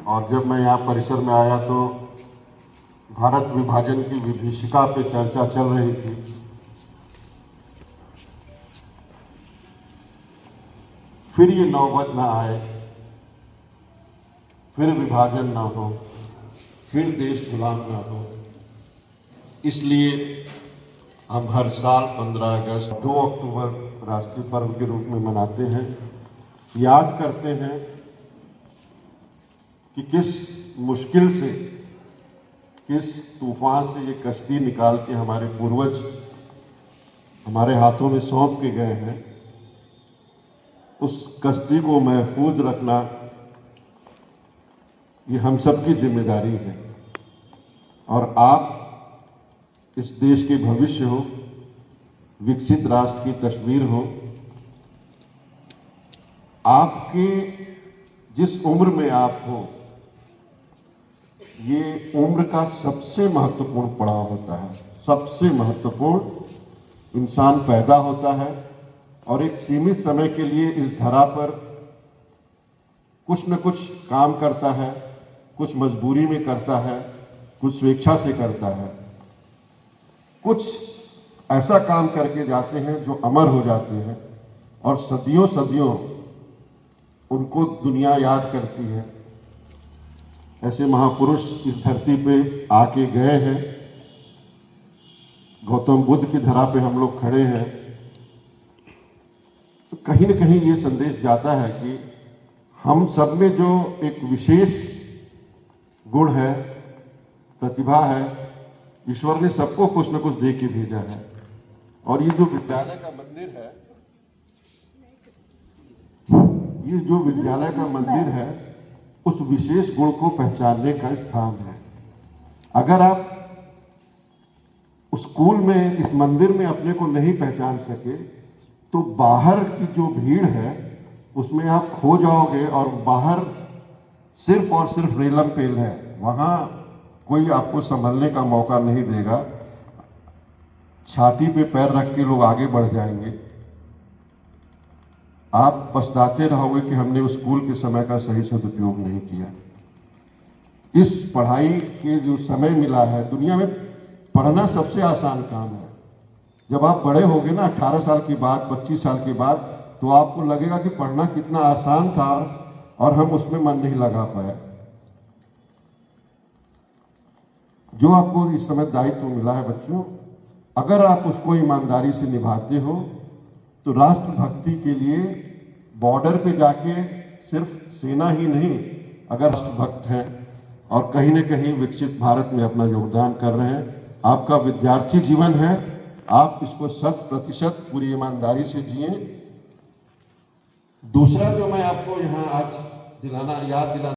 और जब मैं यहाँ परिसर में आया तो भारत विभाजन की विभीषिका पे चर्चा चल रही थी। फिर ये नौबत ना आए, फिर विभाजन ना हो, फिर देश गुलाम ना हो। इसलिए हम हर साल 15 अगस्त 2 अक्टूबर राष्ट्रीय पर्व के रूप में मनाते हैं। याद करते हैं कि किस मुश्किल से, किस तूफान से ये कश्ती निकाल के हमारे पूर्वज हमारे हाथों में सौंप के गए हैं। उस कश्ती को महफूज रखना ये हम सबकी जिम्मेदारी है। और आप इस देश के भविष्य हो, विकसित राष्ट्र की तस्वीर हो। आपके जिस उम्र में आप हो, ये उम्र का सबसे महत्वपूर्ण पड़ाव होता है। सबसे महत्वपूर्ण इंसान पैदा होता है और एक सीमित समय के लिए इस धरा पर कुछ न कुछ काम करता है, कुछ मजबूरी में करता है, कुछ स्वेच्छा से करता है, कुछ ऐसा काम करके जाते हैं जो अमर हो जाते हैं और सदियों सदियों उनको दुनिया याद करती है। ऐसे महापुरुष इस धरती पे आके गए हैं। गौतम बुद्ध की धरा पे हम लोग खड़े हैं, तो कहीं न कहीं ये संदेश जाता है कि हम सब में जो एक विशेष गुण है, प्रतिभा है, ईश्वर ने सबको कुछ न कुछ दे के भेजा है। और ये जो विद्यालय का मंदिर है, ये जो विद्यालय का मंदिर है, उस विशेष गुण को पहचानने का स्थान है। अगर आप उस स्कूल में, इस मंदिर में अपने को नहीं पहचान सके तो बाहर की जो भीड़ है उसमें आप खो जाओगे। और बाहर सिर्फ और सिर्फ रेलम पेल है, वहाँ कोई आपको संभलने का मौका नहीं देगा। छाती पे पैर रख के लोग आगे बढ़ जाएंगे। आप पछताते रहोगे कि हमने उस स्कूल के समय का सही सदुपयोग नहीं किया। इस पढ़ाई के जो समय मिला है, दुनिया में पढ़ना सबसे आसान काम है। जब आप बड़े होगे ना, 18 साल के बाद, 25 साल के बाद, तो आपको लगेगा कि पढ़ना कितना आसान था और हम उसमें मन नहीं लगा पाए। जो आपको इस समय दायित्व मिला है बच्चों, अगर आप उसको ईमानदारी से निभाते हो तो राष्ट्रभक्ति के लिए बॉर्डर पे जाके सिर्फ सेना ही नहीं, अगर राष्ट्रभक्त हैं और कहीं न कहीं विकसित भारत में अपना योगदान कर रहे हैं, आपका विद्यार्थी जीवन है, आप इसको 100% पूरी ईमानदारी से जिए। दूसरा जो मैं आपको यहाँ आज याद दिलाना